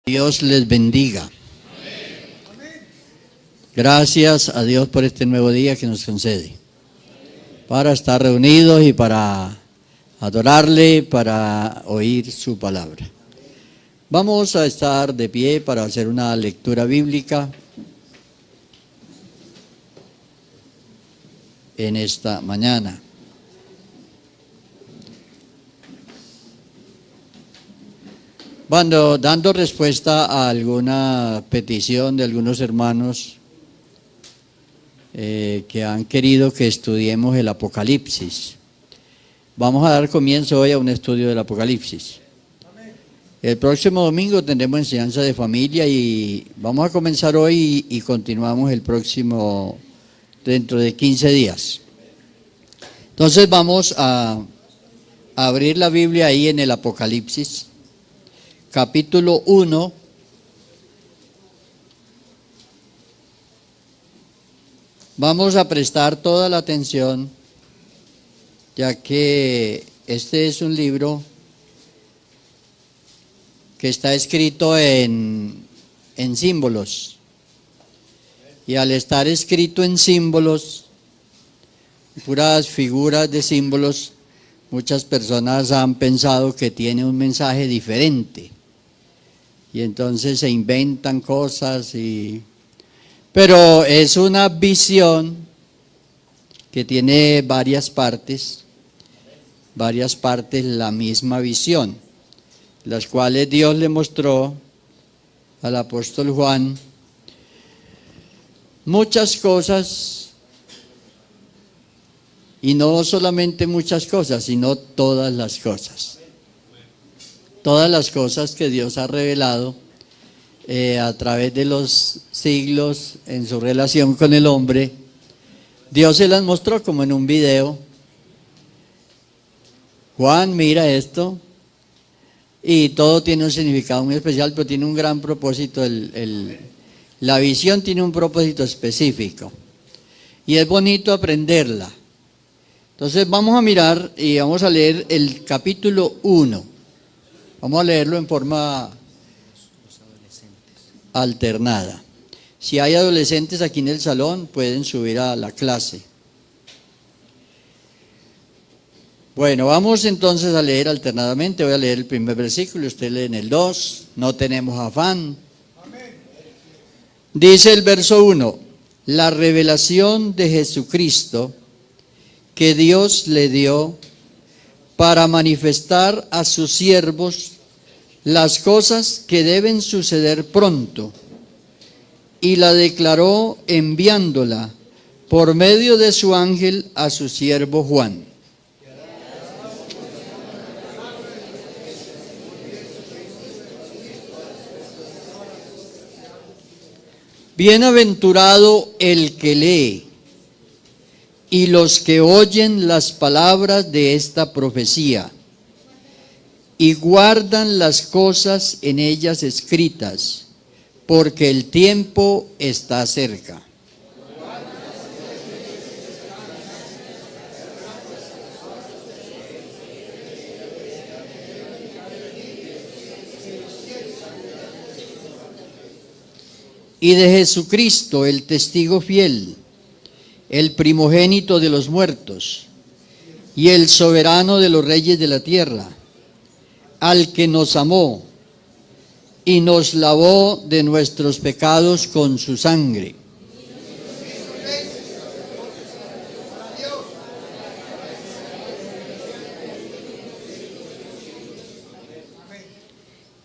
Dios les bendiga. Gracias a Dios por este nuevo día que nos concede para estar reunidos y para adorarle, para oír su palabra. Vamos a estar de pie para hacer una lectura bíblica en esta mañana. Dando respuesta a alguna petición de algunos hermanos que han querido que estudiemos el Apocalipsis. Vamos a dar comienzo hoy a un estudio del Apocalipsis. El próximo domingo tendremos enseñanza de familia y vamos a comenzar hoy y continuamos el próximo dentro de 15 días. Entonces vamos a abrir la Biblia ahí en el Apocalipsis. Capítulo 1, vamos a prestar toda la atención, ya que este es un libro que está escrito en símbolos, y al estar escrito en símbolos, puras figuras de símbolos, muchas personas han pensado que tiene un mensaje diferente. Y entonces se inventan cosas, pero es una visión que tiene varias partes la misma visión, las cuales Dios le mostró al apóstol Juan muchas cosas, y no solamente muchas cosas, sino todas las cosas. Todas las cosas que Dios ha revelado a través de los siglos en su relación con el hombre, Dios se las mostró como en un video. Juan, mira esto, y todo tiene un significado muy especial, pero tiene un gran propósito. La visión tiene un propósito específico, y es bonito aprenderla. Entonces vamos a mirar y vamos a leer el capítulo 1. Vamos a leerlo en forma alternada. Si hay adolescentes aquí en el salón, pueden subir a la clase. Bueno, vamos entonces a leer alternadamente. Voy a leer el primer versículo, usted lee en el 2. No tenemos afán. Dice el verso 1: la revelación de Jesucristo que Dios le dio para manifestar a sus siervos las cosas que deben suceder pronto, y la declaró enviándola por medio de su ángel a su siervo Juan. Bienaventurado el que lee y los que oyen las palabras de esta profecía y guardan las cosas en ellas escritas, porque el tiempo está cerca. Y de Jesucristo, el testigo fiel, el primogénito de los muertos y el soberano de los reyes de la tierra, al que nos amó y nos lavó de nuestros pecados con su sangre.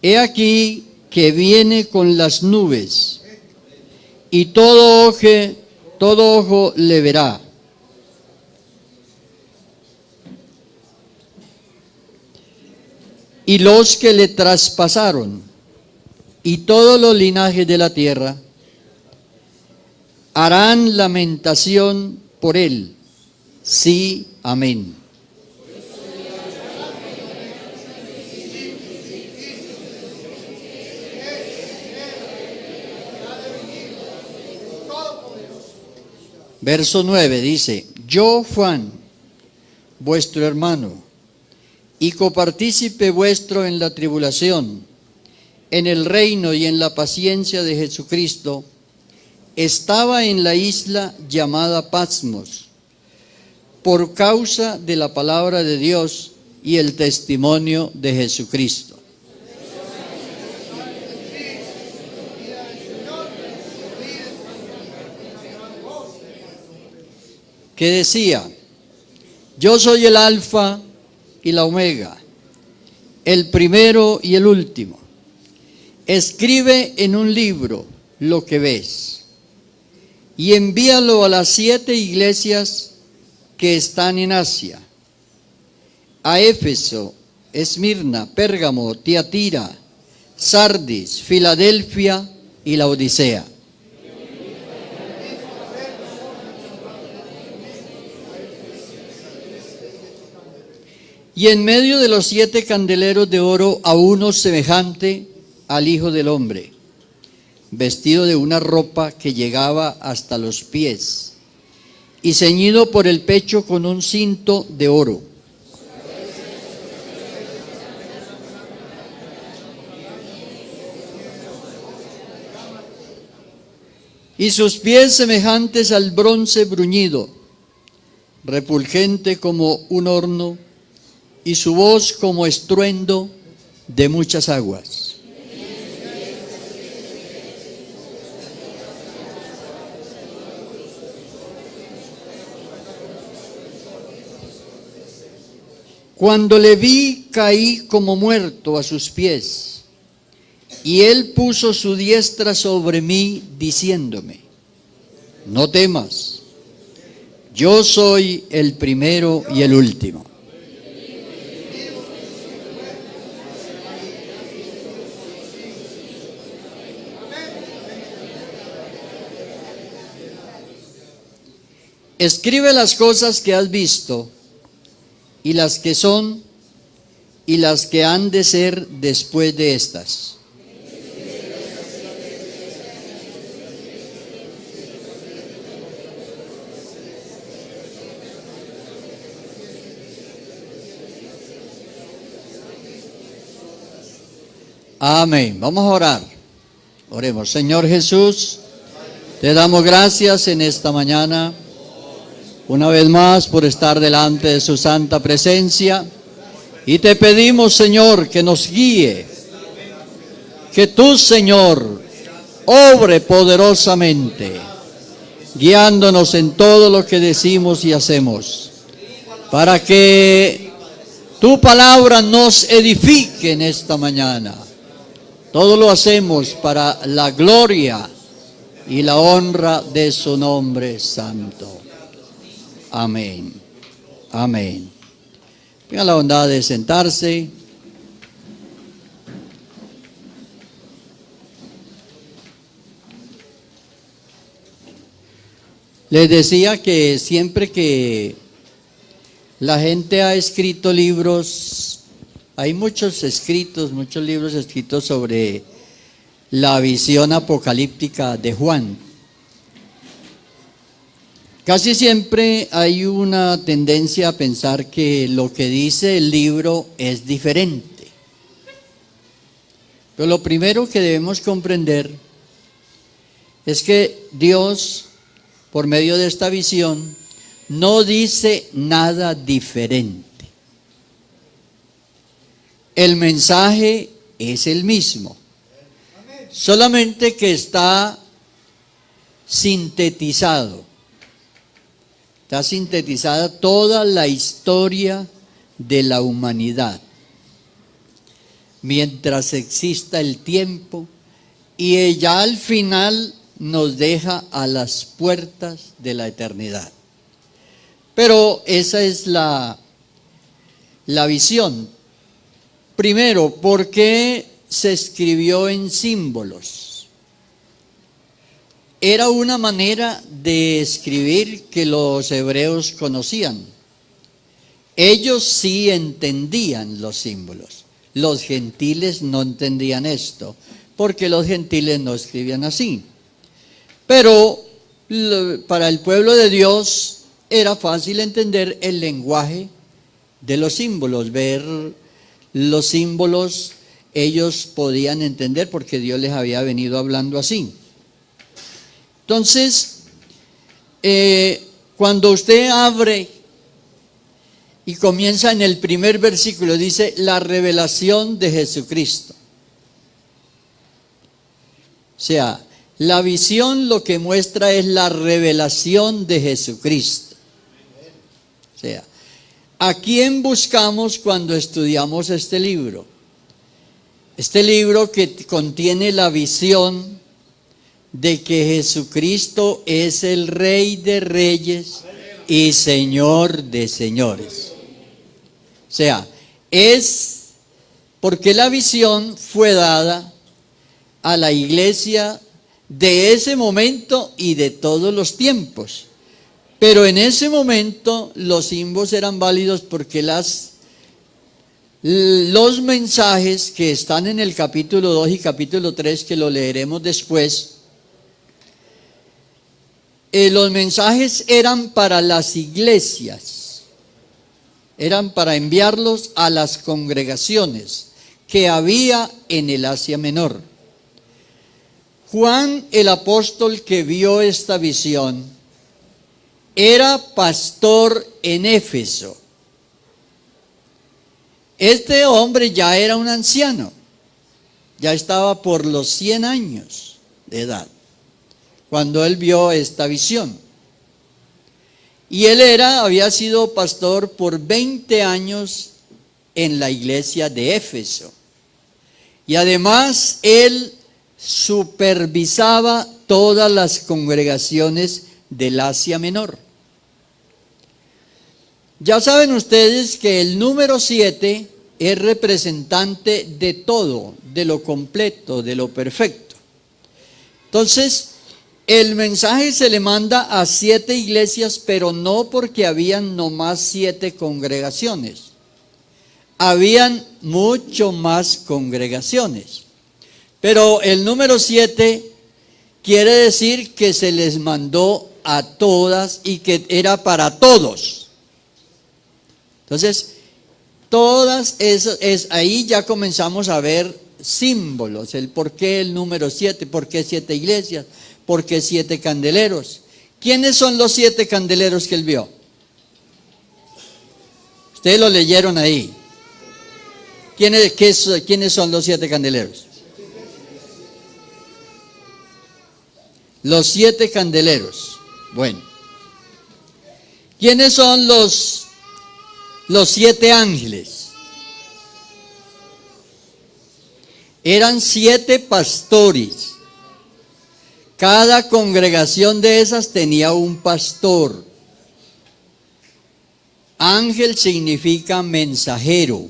He aquí que viene con las nubes, y todo ojo le verá. Y los que le traspasaron, y todos los linajes de la tierra, harán lamentación por él. Sí, amén. Verso 9 dice: yo, Juan, vuestro hermano, y copartícipe vuestro en la tribulación en el reino y en la paciencia de Jesucristo, estaba en la isla llamada Patmos, por causa de la palabra de Dios y el testimonio de Jesucristo. Que decía: yo soy el Alfa y la Omega, el primero y el último. Escribe en un libro lo que ves y envíalo a las 7 iglesias que están en Asia: a Éfeso, Esmirna, Pérgamo, Tiatira, Sardis, Filadelfia y la Odisea. Y en medio de los 7 candeleros de oro a uno semejante al Hijo del Hombre, vestido de una ropa que llegaba hasta los pies y ceñido por el pecho con un cinto de oro. Y sus pies semejantes al bronce bruñido, refulgente como un horno, y su voz como estruendo de muchas aguas. Cuando le vi, caí como muerto a sus pies, y él puso su diestra sobre mí, diciéndome: no temas, yo soy el primero y el último. Escribe las cosas que has visto, y las que son, y las que han de ser después de estas. Amén. Vamos a orar. Oremos. Señor Jesús, te damos gracias en esta mañana, una vez más, por estar delante de su santa presencia, y te pedimos, Señor, que nos guíe, que tú, Señor, obre poderosamente, guiándonos en todo lo que decimos y hacemos, para que tu palabra nos edifique en esta mañana. Todo lo hacemos para la gloria y la honra de su nombre santo. Amén. Amén. Tengan la bondad de sentarse. Les decía que siempre que la gente ha escrito libros, hay muchos libros escritos sobre la visión apocalíptica de Juan. Casi siempre hay una tendencia a pensar que lo que dice el libro es diferente. Pero lo primero que debemos comprender es que Dios, por medio de esta visión, no dice nada diferente. El mensaje es el mismo, solamente que está sintetizado. Está sintetizada toda la historia de la humanidad, mientras exista el tiempo, y ella al final nos deja a las puertas de la eternidad. Pero esa es la visión. Primero, ¿por qué se escribió en símbolos? Era una manera de escribir que los hebreos conocían. Ellos sí entendían los símbolos. Los gentiles no entendían esto, porque los gentiles no escribían así. Pero para el pueblo de Dios era fácil entender el lenguaje de los símbolos, ver los símbolos ellos podían entender porque Dios les había venido hablando así. Entonces, cuando usted abre y comienza en el primer versículo, dice la revelación de Jesucristo. O sea, la visión lo que muestra es la revelación de Jesucristo. O sea, ¿a quién buscamos cuando estudiamos este libro? Este libro que contiene la visión de que Jesucristo es el Rey de Reyes y Señor de Señores. O sea, es porque la visión fue dada a la iglesia de ese momento y de todos los tiempos. Pero en ese momento los símbolos eran válidos porque los mensajes que están en el capítulo 2 y capítulo 3, que lo leeremos después, los mensajes eran para las iglesias, eran para enviarlos a las congregaciones que había en el Asia Menor. Juan, el apóstol que vio esta visión, era pastor en Éfeso. Este hombre ya era un anciano, ya estaba por los 100 años de edad cuando él vio esta visión. Y él había sido pastor por 20 años en la iglesia de Éfeso. Y además él supervisaba todas las congregaciones del Asia Menor. Ya saben ustedes que el número 7 es representante de todo, de lo completo, de lo perfecto. Entonces, el mensaje se le manda a 7 iglesias, pero no porque habían nomás 7 congregaciones. Habían mucho más congregaciones. Pero el número 7 quiere decir que se les mandó a todas y que era para todos. Entonces, todas esas, ahí ya comenzamos a ver símbolos, el por qué el número 7, por qué 7 iglesias, por qué 7 candeleros. ¿Quiénes son los 7 candeleros que él vio? Ustedes lo leyeron ahí. ¿Quiénes son los 7 candeleros? Los 7 candeleros. Bueno. ¿Quiénes son los 7 ángeles? Eran 7 pastores. Cada congregación de esas tenía un pastor. Ángel significa mensajero.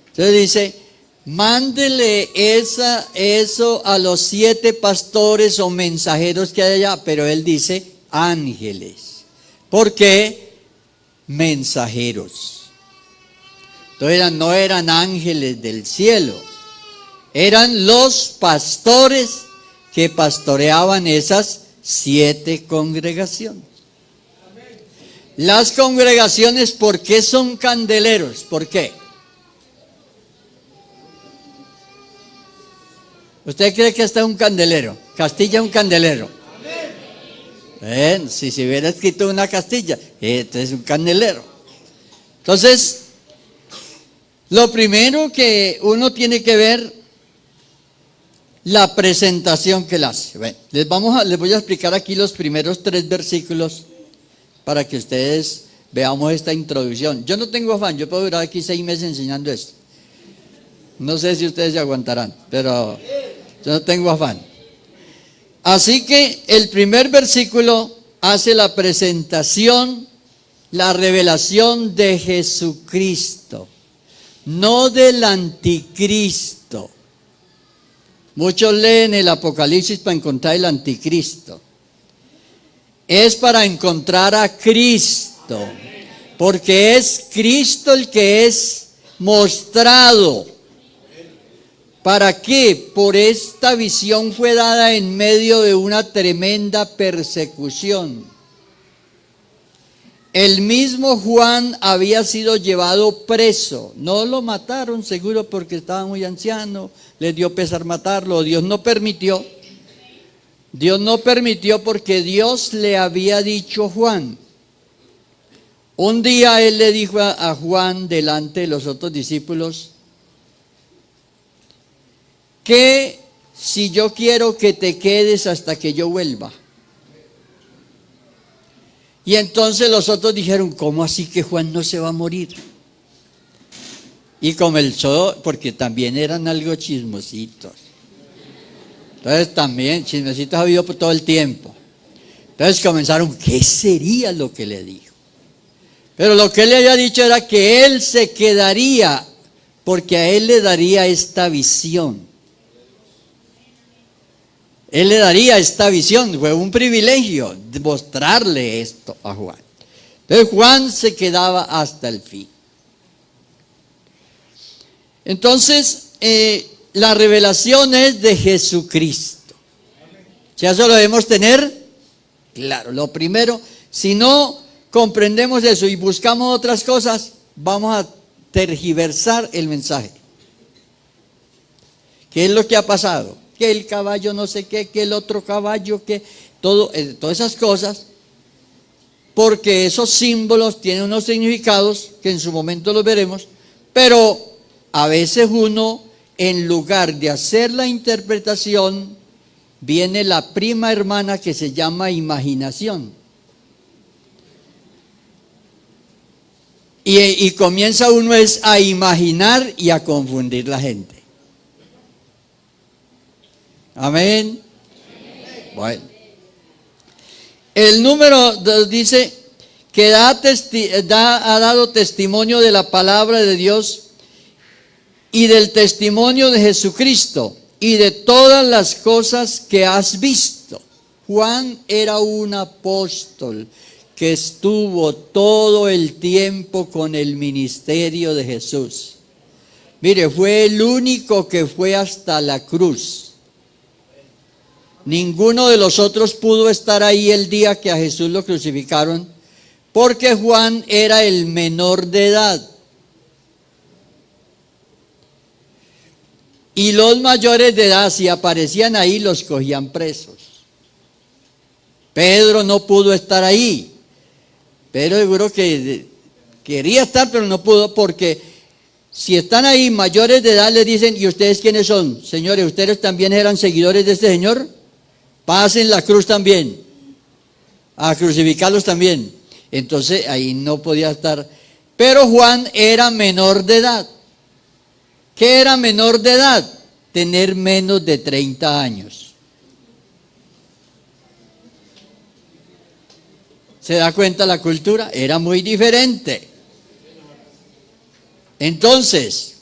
Entonces dice, mándele eso a los 7 pastores o mensajeros que hay allá, pero él dice ángeles. ¿Por qué? Mensajeros. Entonces no eran ángeles del cielo, eran los pastores que pastoreaban esas 7 congregaciones. Las congregaciones, ¿por qué son candeleros? ¿Por qué? ¿Usted cree que está es un candelero? Castilla es un candelero. Si se hubiera escrito una Castilla, este es un candelero. Entonces, lo primero que uno tiene que ver, la presentación que él hace. Bueno, les voy a explicar aquí los primeros 3 versículos para que ustedes veamos esta introducción. Yo no tengo afán, yo puedo durar aquí 6 meses enseñando esto. No sé si ustedes se aguantarán, pero yo no tengo afán. Así que el primer versículo hace la presentación, la revelación de Jesucristo, no del anticristo. Muchos leen el Apocalipsis para encontrar el anticristo. Es para encontrar a Cristo, porque es Cristo el que es mostrado. ¿Para qué? Por esta visión fue dada en medio de una tremenda persecución. El mismo Juan había sido llevado preso. No lo mataron seguro porque estaba muy anciano, les dio pesar matarlo, Dios no permitió. Dios no permitió porque Dios le había dicho a Juan. Un día él le dijo a Juan delante de los otros discípulos que si yo quiero que te quedes hasta que yo vuelva. Y entonces los otros dijeron, ¿cómo así que Juan no se va a morir? Y comenzó, porque también eran algo chismositos. Entonces también, chismositos ha habido por todo el tiempo. Entonces comenzaron, ¿qué sería lo que le dijo? Pero lo que él le había dicho era que él se quedaría, porque a él le daría esta visión. Él le daría esta visión, fue un privilegio mostrarle esto a Juan. Entonces Juan se quedaba hasta el fin. Entonces, la revelación es de Jesucristo. ¿Ya eso lo debemos tener? Claro, lo primero, si no comprendemos eso y buscamos otras cosas, vamos a tergiversar el mensaje. ¿Qué es lo que ha pasado? Que el caballo no sé qué, que el otro caballo, que todo, todas esas cosas, porque esos símbolos tienen unos significados que en su momento los veremos, pero a veces uno, en lugar de hacer la interpretación, viene la prima hermana que se llama imaginación. Y comienza uno a imaginar y a confundir la gente. Amén. Bueno. El número 2 dice que ha dado testimonio de la palabra de Dios y del testimonio de Jesucristo y de todas las cosas que has visto. Juan era un apóstol que estuvo todo el tiempo con el ministerio de Jesús. Mire, fue el único que fue hasta la cruz. Ninguno de los otros pudo estar ahí el día que a Jesús lo crucificaron, porque Juan era el menor de edad. Y los mayores de edad, si aparecían ahí, los cogían presos. Pedro no pudo estar ahí. Pedro seguro que quería estar, pero no pudo, porque si están ahí mayores de edad, les dicen, ¿y ustedes quiénes son? Señores, ¿ustedes también eran seguidores de este Señor? Pasen la cruz también, a crucificarlos también. Entonces ahí no podía estar. Pero Juan era menor de edad. ¿Qué era menor de edad? Tener menos de 30 años. ¿Se da cuenta la cultura? Era muy diferente. Entonces,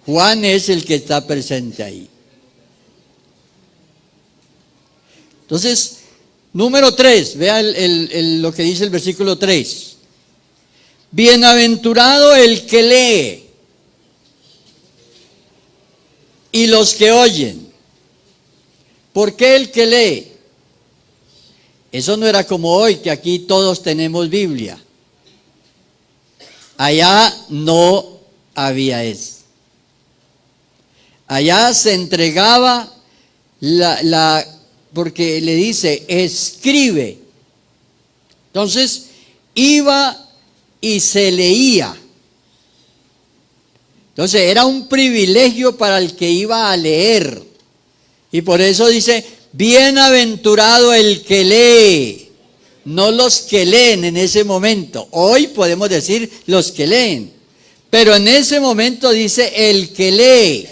Juan es el que está presente ahí. Entonces, número 3, vea lo que dice el versículo 3. Bienaventurado el que lee y los que oyen. ¿Por qué el que lee? Eso no era como hoy, que aquí todos tenemos Biblia. Allá no había eso. Allá se entregaba porque le dice, escribe. Entonces, iba y se leía. Entonces, era un privilegio para el que iba a leer. Y por eso dice, bienaventurado el que lee, no los que leen en ese momento. Hoy podemos decir los que leen, pero en ese momento dice el que lee.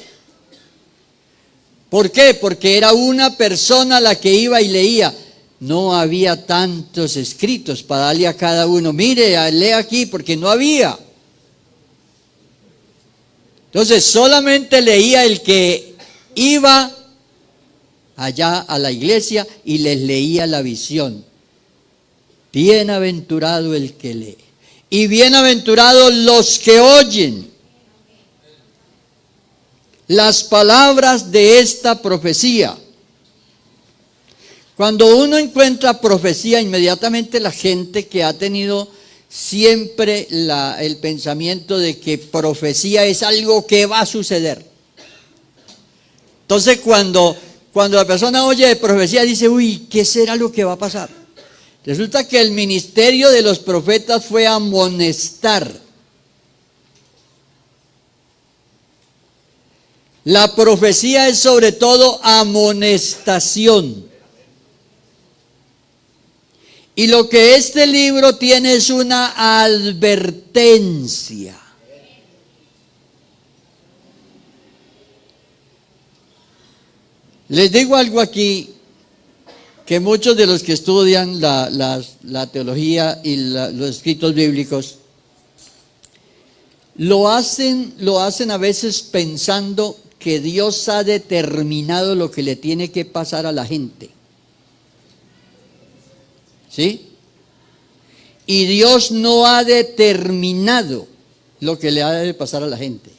¿Por qué? Porque era una persona la que iba y leía. No había tantos escritos para darle a cada uno. Mire, lee aquí, porque no había. Entonces solamente leía el que iba allá a la iglesia y les leía la visión. Bienaventurado el que lee. Y bienaventurados los que oyen las palabras de esta profecía. Cuando uno encuentra profecía, inmediatamente la gente que ha tenido siempre el pensamiento de que profecía es algo que va a suceder. Entonces cuando la persona oye de profecía dice, uy, ¿qué será lo que va a pasar? Resulta que el ministerio de los profetas fue amonestar. La profecía es sobre todo amonestación. Y lo que este libro tiene es una advertencia. Les digo algo aquí, que muchos de los que estudian la teología y los escritos bíblicos, lo hacen a veces pensando que Dios ha determinado lo que le tiene que pasar a la gente. ¿Sí? Y Dios no ha determinado lo que le ha de pasar a la gente.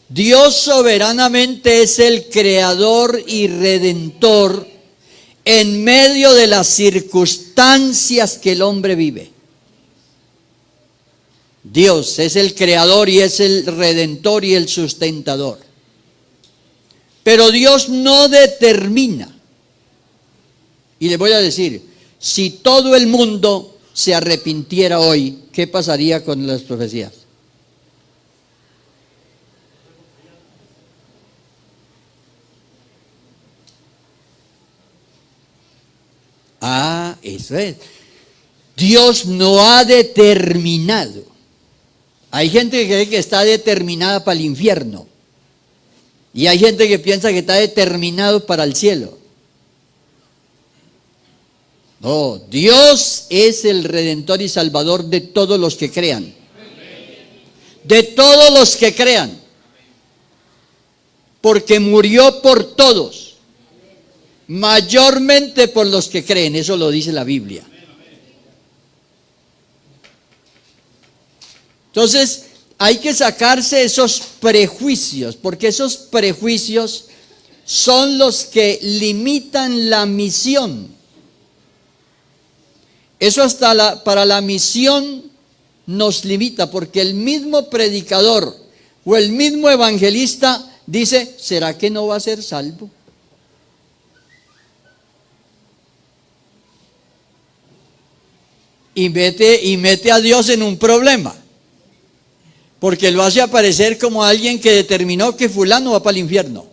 Dios soberanamente es el creador y redentor en medio de las circunstancias que el hombre vive. Dios es el creador y es el redentor y el sustentador. Pero Dios no determina. Y les voy a decir, si todo el mundo se arrepintiera hoy, ¿qué pasaría con las profecías? Eso es. Dios no ha determinado. Hay gente que cree que está determinada para el infierno. Y hay gente que piensa que está determinado para el cielo. No, Dios es el redentor y salvador de todos los que crean. De todos los que crean. Porque murió por todos. Mayormente por los que creen, eso lo dice la Biblia. Entonces, hay que sacarse esos prejuicios, porque esos prejuicios son los que limitan la misión. Eso hasta para la misión nos limita, porque el mismo predicador o el mismo evangelista dice, ¿será que no va a ser salvo? Y mete a Dios en un problema, porque lo hace aparecer como alguien que determinó que fulano va para el infierno.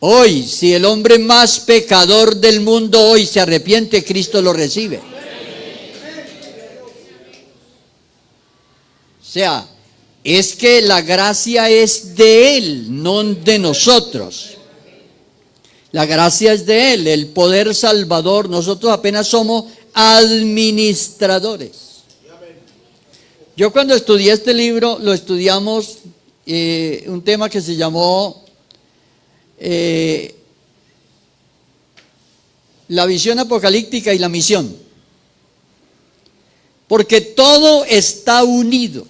Hoy, si el hombre más pecador del mundo hoy se arrepiente, Cristo lo recibe. O sea, es que la gracia es de Él, no de nosotros. La gracia es de Él, el poder salvador. Nosotros apenas somos administradores. Yo cuando estudié este libro, lo estudiamos un tema que se llamó la visión apocalíptica y la misión. Porque todo está unido.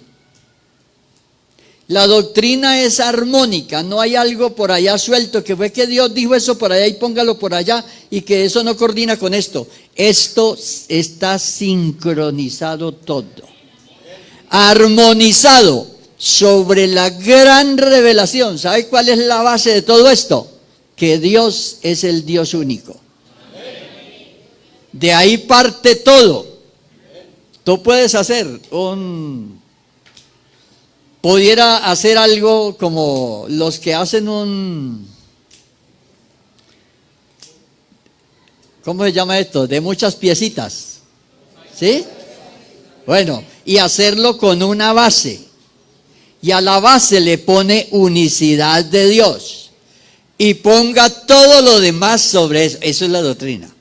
La doctrina es armónica, no hay algo por allá suelto, que fue que Dios dijo eso por allá y póngalo por allá, y que eso no coordina con esto. Esto está sincronizado todo. Armonizado sobre la gran revelación. ¿Sabe cuál es la base de todo esto? Que Dios es el Dios único. De ahí parte todo. Tú puedes pudiera hacer algo como los que hacen ¿cómo se llama esto? De muchas piecitas. ¿Sí? Bueno, y hacerlo con una base. Y a la base le pone unicidad de Dios. Y ponga todo lo demás sobre eso. Eso es la doctrina.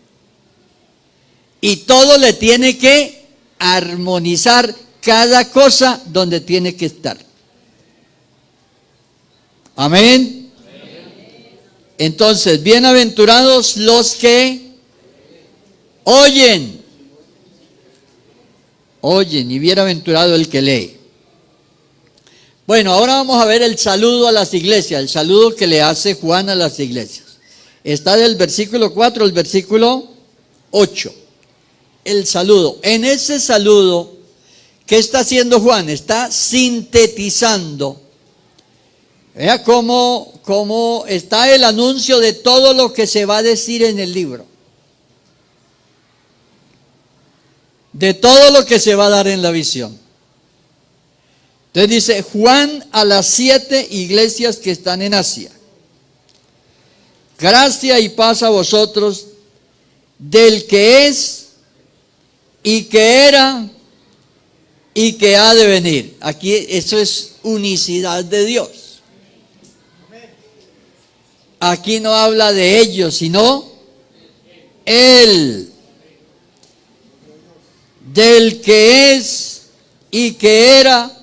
Y todo le tiene que armonizar cada cosa donde tiene que estar. Amén. Entonces, bienaventurados los que oyen. Oyen, y bienaventurado el que lee. Bueno, ahora vamos a ver el saludo a las iglesias, el saludo que le hace Juan a las iglesias. Está del versículo 4 al versículo 8. El saludo. En ese saludo, ¿qué está haciendo Juan? Está sintetizando. Vea cómo está el anuncio de todo lo que se va a decir en el libro. De todo lo que se va a dar en la visión. Entonces dice, Juan a las 7 iglesias que están en Asia. Gracia y paz a vosotros del que es y que era y que ha de venir. Aquí eso es unicidad de Dios. Aquí no habla de ellos, sino Él. Del que es y que era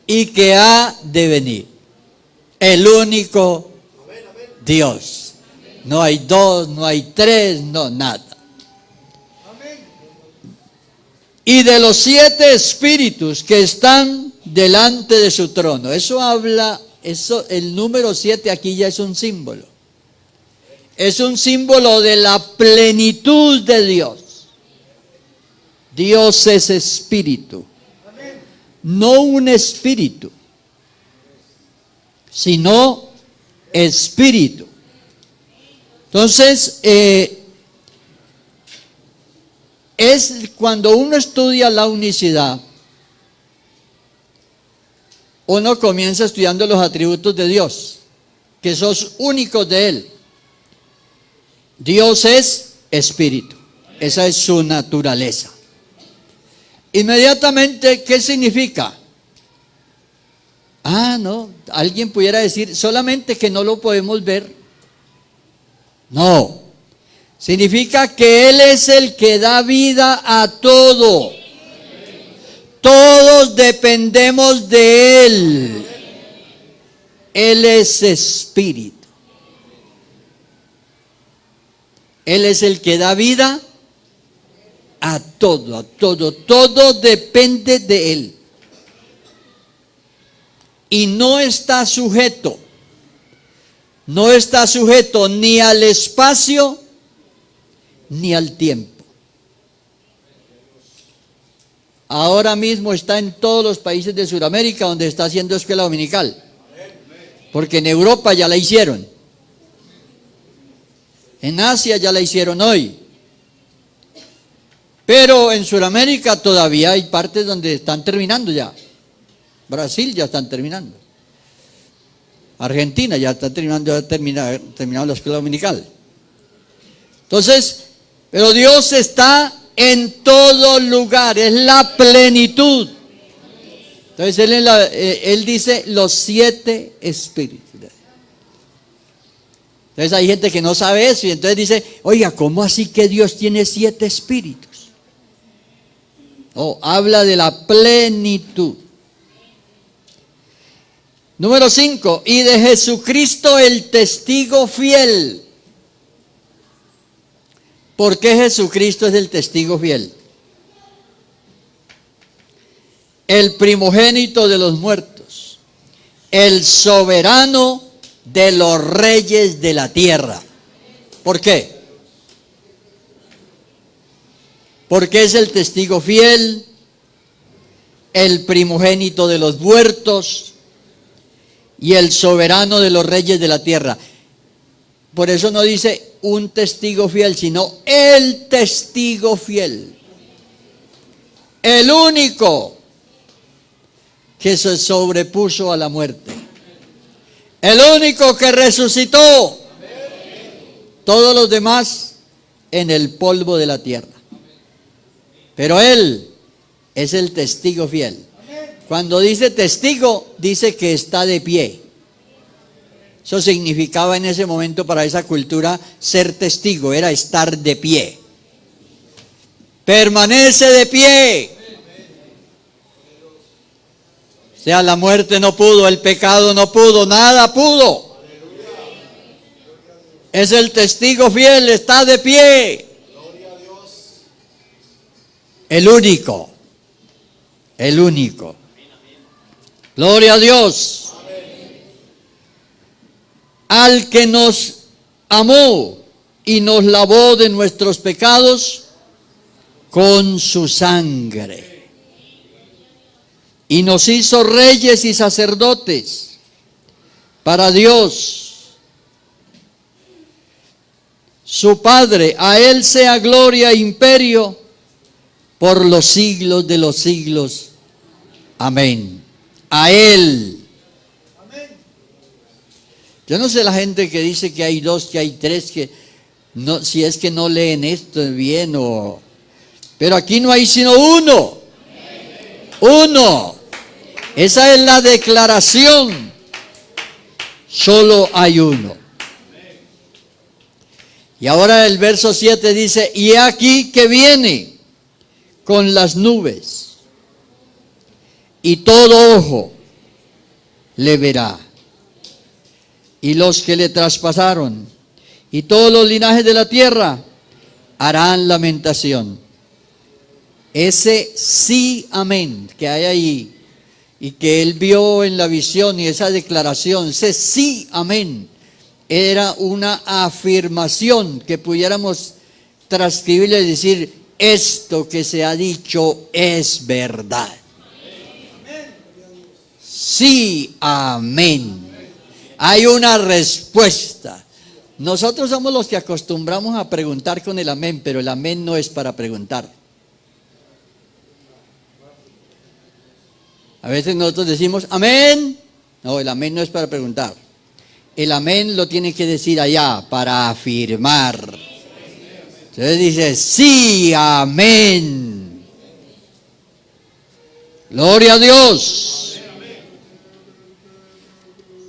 y que ha de venir. El único Dios. No hay dos, no hay tres, no, nada. Y de los 7 espíritus que están delante de su trono. Eso habla, el número 7 aquí ya es un símbolo. Es un símbolo de la plenitud de Dios. Dios es espíritu. No un espíritu, sino espíritu. Entonces, es cuando uno estudia la unicidad, uno comienza estudiando los atributos de Dios, que son únicos de Él. Dios es espíritu, esa es su naturaleza. Inmediatamente, ¿qué significa? No, alguien pudiera decir solamente que no lo podemos ver. No, significa que Él es el que da vida a todo. Todos dependemos de Él. Él es espíritu. Él es el que da vida a todo, todo depende de Él. Y no está sujeto ni al espacio ni al tiempo. Ahora mismo está en todos los países de Sudamérica donde está haciendo escuela dominical. Porque en Europa ya la hicieron. En Asia ya la hicieron hoy. Pero en Sudamérica todavía hay partes donde están terminando ya. Brasil ya están terminando. Argentina ya está terminando la escuela dominical. Entonces, pero Dios está en todo lugar, es la plenitud. Entonces Él dice los 7 espíritus. Entonces hay gente que no sabe eso y entonces dice, oiga, ¿cómo así que Dios tiene 7 espíritus? Habla de la plenitud. Número 5, y de Jesucristo el testigo fiel. ¿Por qué Jesucristo es el testigo fiel? El primogénito de los muertos, el soberano de los reyes de la tierra. ¿Por qué? Porque es el testigo fiel, el primogénito de los muertos y el soberano de los reyes de la tierra. Por eso no dice un testigo fiel, sino el testigo fiel. El único que se sobrepuso a la muerte. El único que resucitó. Todos los demás en el polvo de la tierra. Pero Él es el testigo fiel. Cuando dice testigo, dice que está de pie. Eso significaba en ese momento para esa cultura ser testigo, era estar de pie. Permanece de pie. O sea, la muerte no pudo, el pecado no pudo, nada pudo. Es el testigo fiel, está de pie. El único. Gloria a Dios. Al que nos amó y nos lavó de nuestros pecados con su sangre. Y nos hizo reyes y sacerdotes para Dios, su Padre. A Él sea gloria e imperio por los siglos de los siglos. Amén. A Él. Yo no sé la gente que dice que hay dos, que hay tres, que no, si es que no leen esto bien o... Pero aquí no hay sino uno. Uno. Esa es la declaración. Solo hay uno. Y ahora el verso 7 dice, y he aquí que viene con las nubes, y todo ojo le verá, y los que le traspasaron, y todos los linajes de la tierra harán lamentación. Ese sí, amén, que hay ahí, y que él vio en la visión, y esa declaración, ese sí, amén, era una afirmación que pudiéramos transcribirle y decir, esto que se ha dicho es verdad. Sí, amén. Hay una respuesta. Nosotros somos los que acostumbramos a preguntar con el amén, pero el amén no es para preguntar. A veces nosotros decimos amén. No, el amén no es para preguntar. El amén lo tiene que decir allá para afirmar. Entonces dice, sí, amén. Gloria a Dios.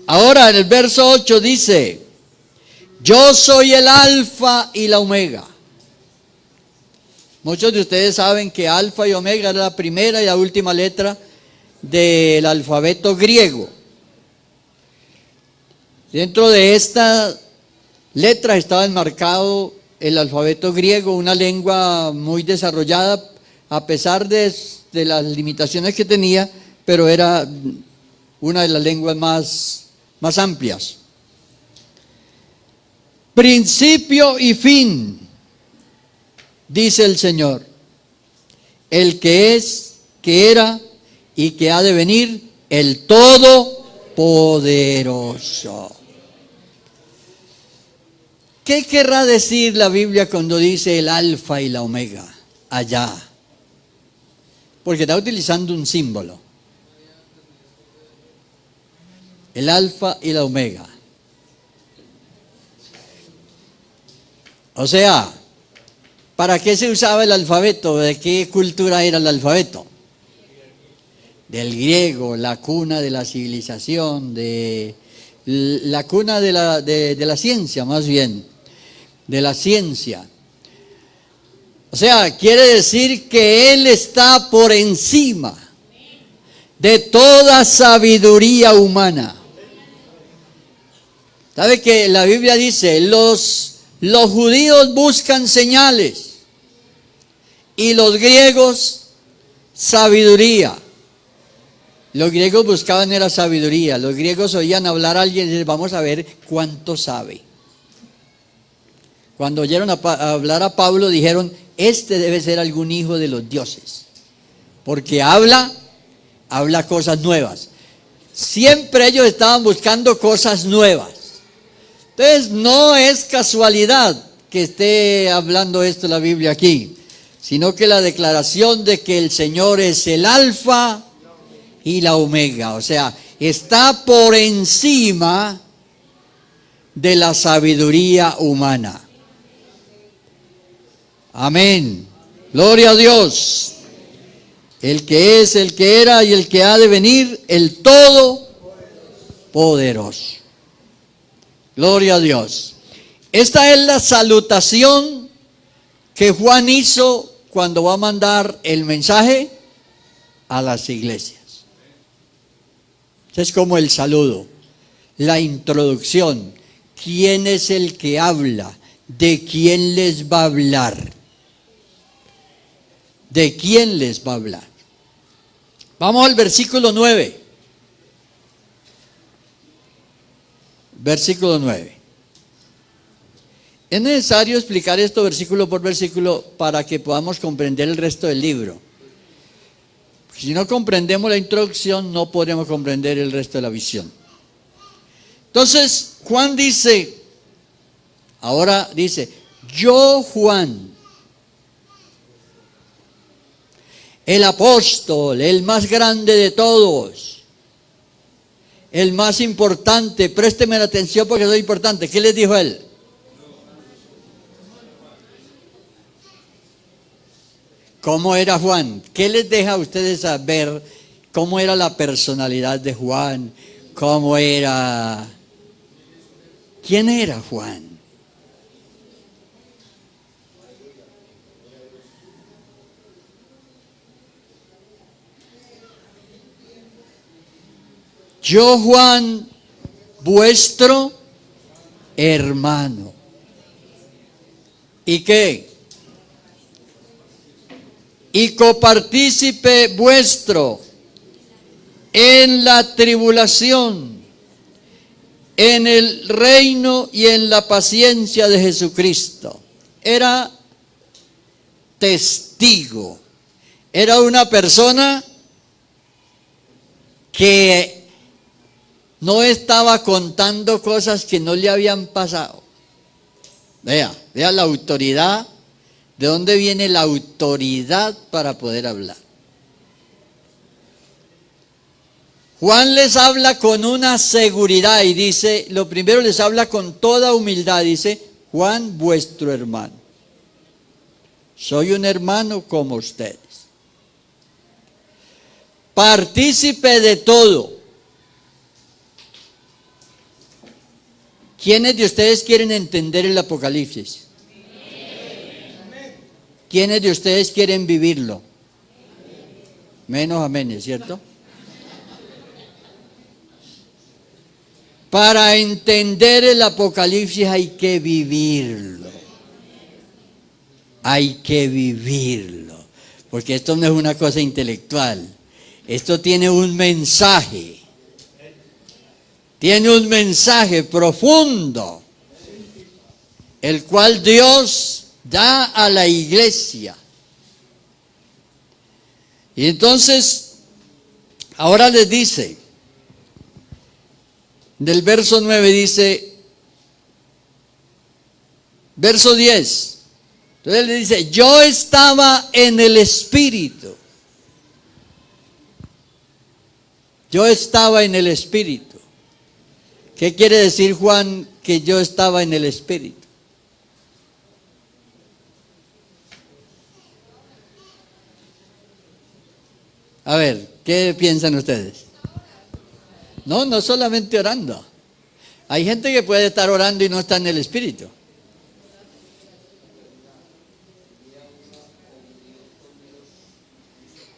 Ahora en el verso 8 dice, yo soy el alfa y la omega. Muchos de ustedes saben que alfa y omega es la primera y la última letra del alfabeto griego. Dentro de esta letra estaba enmarcado el alfabeto griego, una lengua muy desarrollada, a pesar de las limitaciones que tenía, pero era una de las lenguas más amplias. Principio y fin, dice el Señor, el que es, que era y que ha de venir, el Todopoderoso. ¿Qué querrá decir la Biblia cuando dice el alfa y la omega allá? Porque está utilizando un símbolo. El alfa y la omega. O sea, ¿para qué se usaba el alfabeto? ¿De qué cultura era el alfabeto? Del griego, la cuna de la civilización, la cuna de la ciencia, más bien, de la ciencia. O sea, quiere decir que Él está por encima de toda sabiduría humana. ¿Sabe que la Biblia dice, los judíos buscan señales y los griegos sabiduría? Los griegos buscaban era sabiduría. Los griegos oían hablar a alguien y decían, vamos a ver cuánto sabe. Cuando oyeron hablar a Pablo dijeron, este debe ser algún hijo de los dioses, porque habla cosas nuevas. Siempre ellos estaban buscando cosas nuevas. Entonces no es casualidad que esté hablando esto la Biblia aquí, sino que la declaración de que el Señor es el alfa y la omega, o sea, está por encima de la sabiduría humana. Amén. Gloria a Dios. El que es, el que era y el que ha de venir, el Todopoderoso. Gloria a Dios. Esta es la salutación que Juan hizo cuando va a mandar el mensaje a las iglesias. Es como el saludo, la introducción. ¿Quién es el que habla? ¿De quién les va a hablar? ¿De quién les va a hablar? Vamos al versículo 9. versículo 9. Es necesario explicar esto versículo por versículo para que podamos comprender el resto del libro. Si no comprendemos la introducción, no podremos comprender el resto de la visión. Entonces, Juan dice, ahora dice, yo Juan, el apóstol, el más grande de todos, el más importante, présteme la atención porque soy importante. ¿Qué les dijo él? ¿Cómo era Juan? ¿Qué les deja a ustedes saber cómo era la personalidad de Juan? ¿Cómo era? ¿Quién era Juan? Yo Juan, vuestro hermano. ¿Y qué? Y copartícipe vuestro en la tribulación, en el reino y en la paciencia de Jesucristo. Era testigo, era una persona que no estaba contando cosas que no le habían pasado. Vea la autoridad. ¿De dónde viene la autoridad para poder hablar? Juan les habla con una seguridad y dice, lo primero les habla con toda humildad, dice, Juan, vuestro hermano. Soy un hermano como ustedes. Partícipe de todo. ¿Quiénes de ustedes quieren entender el Apocalipsis? ¿Quiénes de ustedes quieren vivirlo? Menos amén, ¿cierto? Para entender el Apocalipsis hay que vivirlo. Hay que vivirlo. Porque esto no es una cosa intelectual. Esto tiene un mensaje. Tiene un mensaje profundo. El cual Dios da a la iglesia. Y entonces, ahora les dice, del verso 9 dice, verso 10, entonces le dice, yo estaba en el Espíritu. Yo estaba en el Espíritu. ¿Qué quiere decir Juan que yo estaba en el Espíritu? A ver, ¿qué piensan ustedes? No solamente orando. Hay gente que puede estar orando y no está en el Espíritu.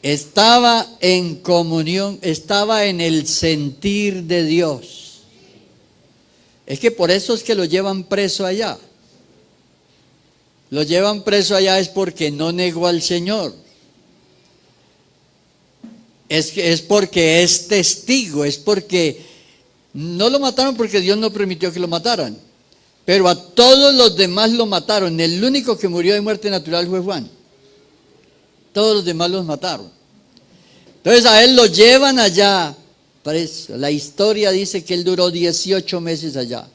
Estaba en comunión, estaba en el sentir de Dios. Es que por eso es que lo llevan preso allá. Lo llevan preso allá es porque no negó al Señor. Es porque es testigo, es porque no lo mataron porque Dios no permitió que lo mataran, pero a todos los demás lo mataron. El único que murió de muerte natural fue Juan. Todos los demás los mataron. Entonces a él lo llevan allá preso. La historia dice que él duró 18 meses allá.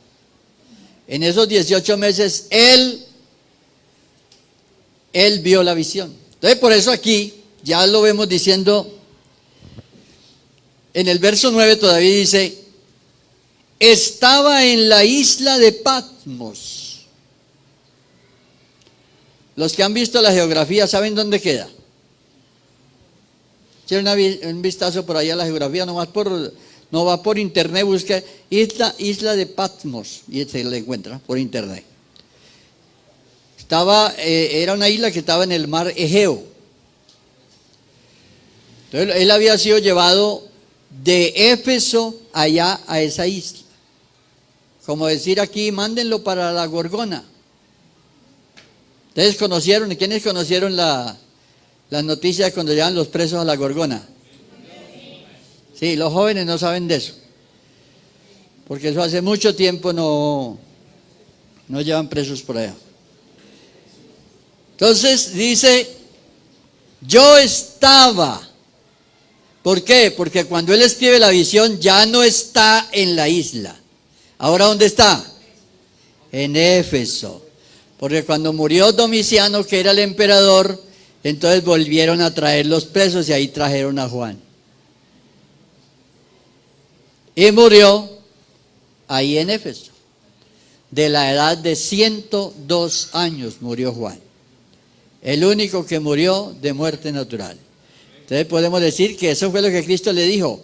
En esos 18 meses él vio la visión. Entonces por eso aquí ya lo vemos diciendo. En el verso 9 todavía dice, estaba en la isla de Patmos. Los que han visto la geografía saben dónde queda. Echen un vistazo por allá a la geografía, no va por internet, busca isla de Patmos y se la encuentra por internet. Era una isla que estaba en el mar Egeo. Entonces él había sido llevado de Éfeso allá a esa isla. Como decir aquí, mándenlo para la Gorgona. ¿Ustedes conocieron? ¿Quiénes conocieron las noticias cuando llevan los presos a la Gorgona? Sí, los jóvenes no saben de eso. porque eso hace mucho tiempo no llevan presos por allá. Entonces dice, yo estaba. ¿Por qué? Porque cuando él escribe la visión ya no está en la isla. ¿Ahora dónde está? En Éfeso. Porque cuando murió Domiciano, que era el emperador, entonces volvieron a traer los presos y ahí trajeron a Juan. Y murió ahí en Éfeso. De la edad de 102 años murió Juan. El único que murió de muerte natural. Entonces podemos decir que eso fue lo que Cristo le dijo.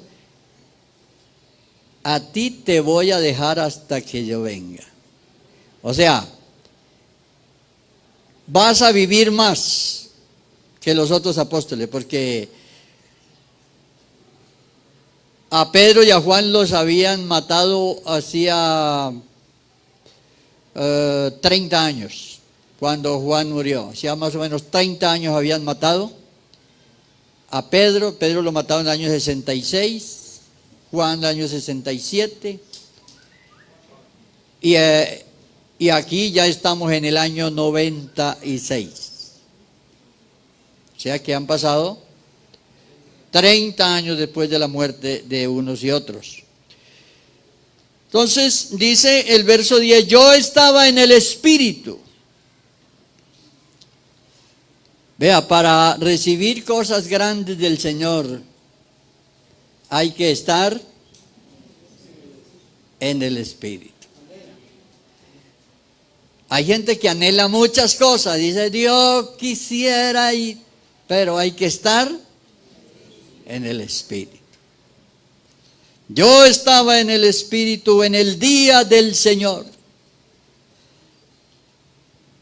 A ti te voy a dejar hasta que yo venga. O sea, vas a vivir más que los otros apóstoles, porque a Pedro y a Juan los habían matado hacía 30 años, cuando Juan murió. Hacía más o menos 30 años habían matado a Pedro. Pedro lo mataron en el año 66, Juan en el año 67, y aquí ya estamos en el año 96. O sea que han pasado 30 años después de la muerte de unos y otros. Entonces dice el verso 10, yo estaba en el Espíritu. Vea, para recibir cosas grandes del Señor hay que estar en el Espíritu. Hay gente que anhela muchas cosas, dice, Dios quisiera, pero hay que estar en el Espíritu. Yo estaba en el Espíritu en el día del Señor.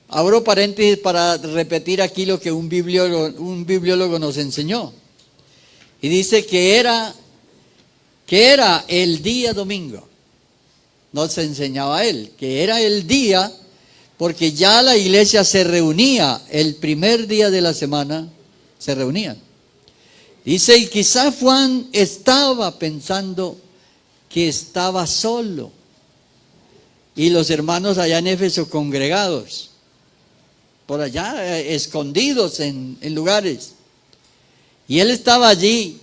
Abro paréntesis para repetir aquí lo que un bibliólogo nos enseñó. Y dice que era el día domingo. Nos enseñaba él, que era el día, porque ya la iglesia se reunía el primer día de la semana, se reunían. Dice, y quizá Juan estaba pensando que estaba solo, y los hermanos allá en Éfeso congregados, por allá escondidos en lugares, y él estaba allí,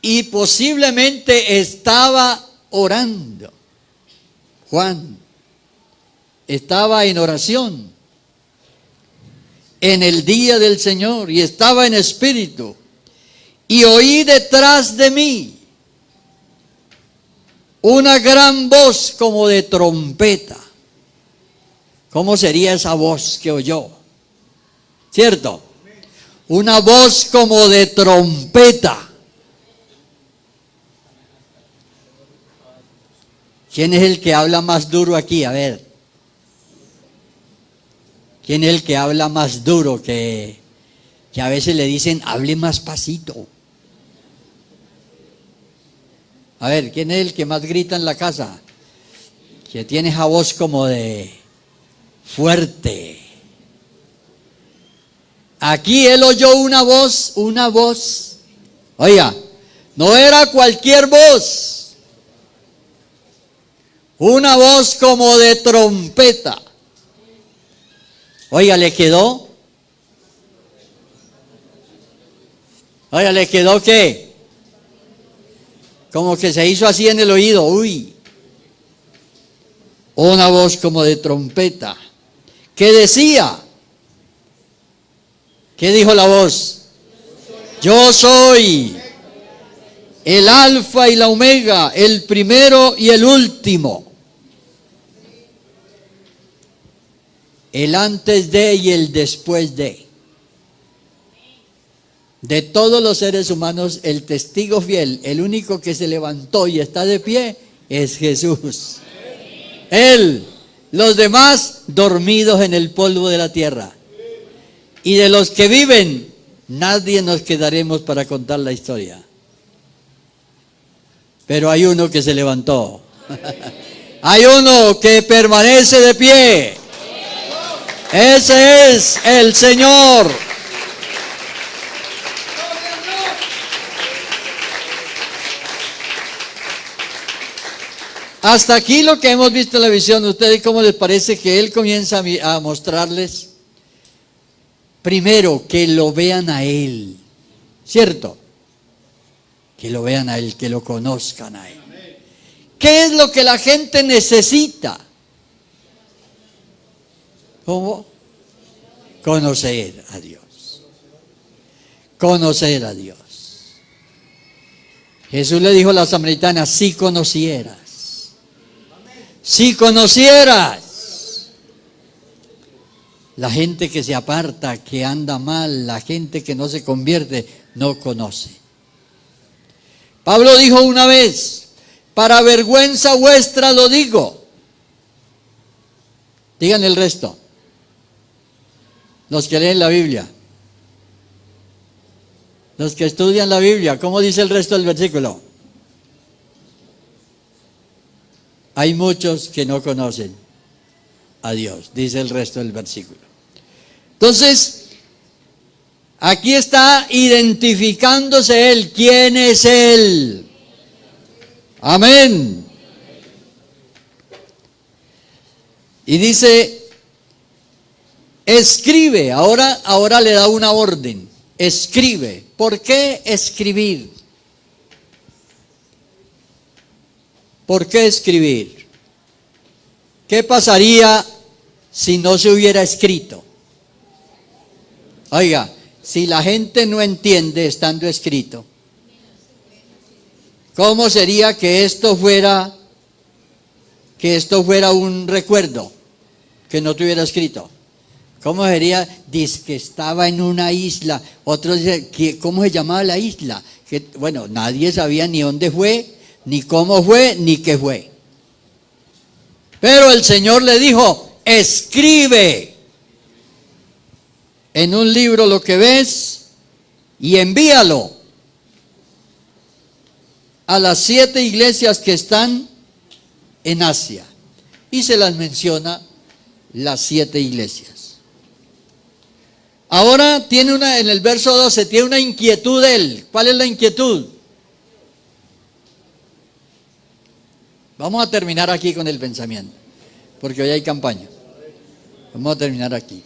y posiblemente estaba orando. Juan estaba en oración en el día del Señor, y estaba en espíritu, y oí detrás de mí una gran voz como de trompeta. ¿Cómo sería esa voz que oyó? ¿Cierto? Una voz como de trompeta. ¿Quién es el que habla más duro aquí? A ver. ¿Quién es el que habla más duro? Que a veces le dicen, hable más pasito. A ver, ¿quién es el que más grita en la casa? Que tiene esa voz como de fuerte. Aquí él oyó una voz. Oiga, no era cualquier voz. Una voz como de trompeta. Oiga, ¿le quedó? Oiga, ¿le quedó qué? Como que se hizo así en el oído. Uy. Una voz como de trompeta. ¿Qué decía? ¿Qué dijo la voz? Yo soy el alfa y la omega, el primero y el último. El antes de y el después de. De todos los seres humanos, el testigo fiel, el único que se levantó y está de pie, es Jesús. Él, los demás dormidos en el polvo de la tierra. Y de los que viven, nadie nos quedaremos para contar la historia. Pero hay uno que se levantó. Hay uno que permanece de pie. Ese es el Señor. Hasta aquí lo que hemos visto en la visión. ¿Ustedes cómo les parece que él comienza a mostrarles? Primero, que lo vean a él, ¿cierto? Que lo vean a él, que lo conozcan a él. ¿Qué es lo que la gente necesita? ¿Cómo? Conocer a Dios. Conocer a Dios. Jesús le dijo a la samaritana, si conocieras. Si conocieras. La gente que se aparta, que anda mal, la gente que no se convierte, no conoce. Pablo dijo una vez, para vergüenza vuestra lo digo. Digan el resto. Los que leen la Biblia. Los que estudian la Biblia. ¿Cómo dice el resto del versículo? Hay muchos que no conocen a Dios, dice el resto del versículo. Entonces, aquí está identificándose él. ¿Quién es él? Amén. Y dice, escribe. Ahora le da una orden. Escribe. ¿Por qué escribir? ¿Por qué escribir? ¿Qué pasaría si no se hubiera escrito? Oiga, si la gente no entiende estando escrito, ¿cómo sería que esto fuera un recuerdo que no tuviera escrito? ¿Cómo sería? Dice que estaba en una isla. Otros dicen, ¿cómo se llamaba la isla? Bueno, nadie sabía ni dónde fue, ni cómo fue, ni qué fue. Pero el Señor le dijo, escribe en un libro lo que ves y envíalo a las 7 iglesias que están en Asia. Y se las menciona las 7 iglesias. Ahora tiene en el verso 12, tiene una inquietud él. ¿Cuál es la inquietud? Vamos a terminar aquí con el pensamiento, porque hoy hay campaña. Vamos a terminar aquí.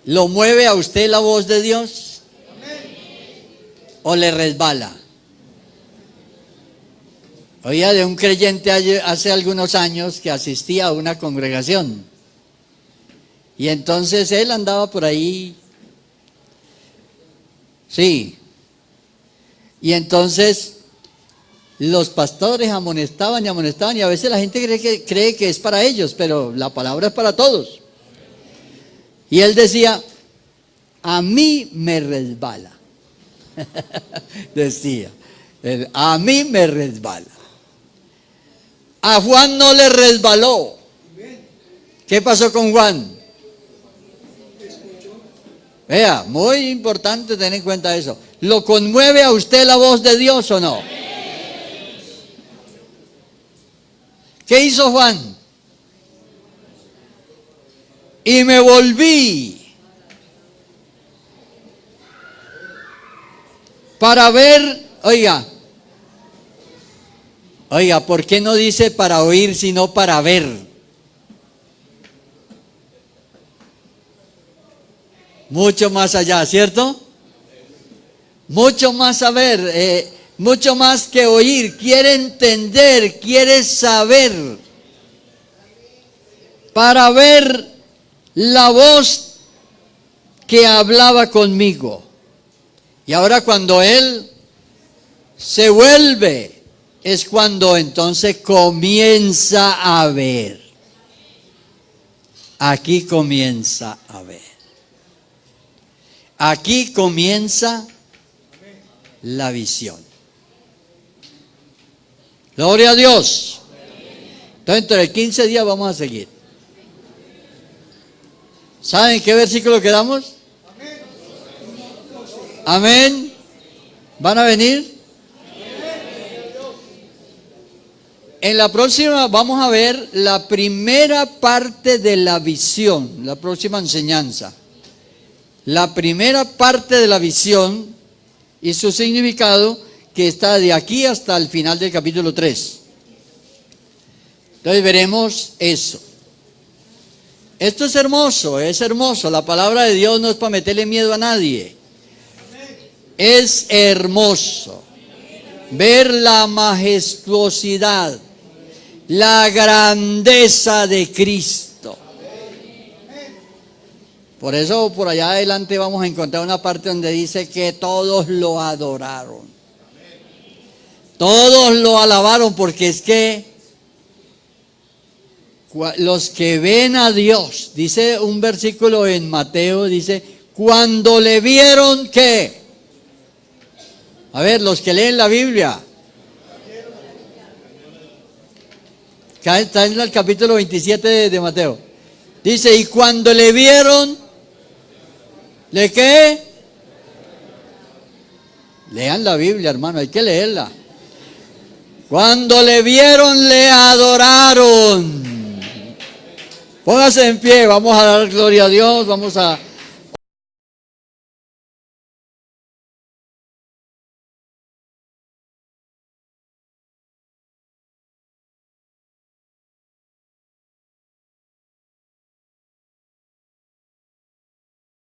¿Lo mueve a usted la voz de Dios? ¿O le resbala? Oía de un creyente hace algunos años que asistía a una congregación. Y entonces él andaba por ahí. Sí. Y entonces los pastores amonestaban y a veces la gente cree que es para ellos, pero la palabra es para todos. Y él decía, a mí me resbala. Decía, a mí me resbala. A Juan no le resbaló. ¿Qué pasó con Juan? Vea, muy importante tener en cuenta eso. ¿Lo conmueve a usted la voz de Dios o no? ¿Qué hizo Juan? Y me volví para ver, oiga, ¿por qué no dice para oír, sino para ver? Mucho más allá, ¿cierto? Mucho más saber, mucho más que oír. Quiere entender, quiere saber. Para ver la voz que hablaba conmigo. Y ahora cuando él se vuelve, es cuando entonces comienza a ver. Aquí comienza a ver. Aquí comienza la visión. Gloria a Dios. Entonces, dentro de 15 días vamos a seguir. ¿Saben qué versículo quedamos? Amén. ¿Van a venir? En la próxima vamos a ver la primera parte de la visión, la próxima enseñanza. la primera parte de la visión y su significado, que está de aquí hasta el final del capítulo 3. Entonces veremos eso. Esto es hermoso, es hermoso. La palabra de Dios no es para meterle miedo a nadie. Es hermoso ver la majestuosidad, la grandeza de Cristo. Por eso por allá adelante vamos a encontrar una parte donde dice que todos lo adoraron. Todos lo alabaron, porque es que los que ven a Dios, dice un versículo en Mateo, dice, cuando le vieron, ¿qué? A ver, los que leen la Biblia. Está en el capítulo 27 de Mateo. Dice, y cuando le vieron, ¿le qué? Lean la Biblia, hermano, hay que leerla. Cuando le vieron, le adoraron. Póngase en pie, vamos a dar gloria a Dios, vamos a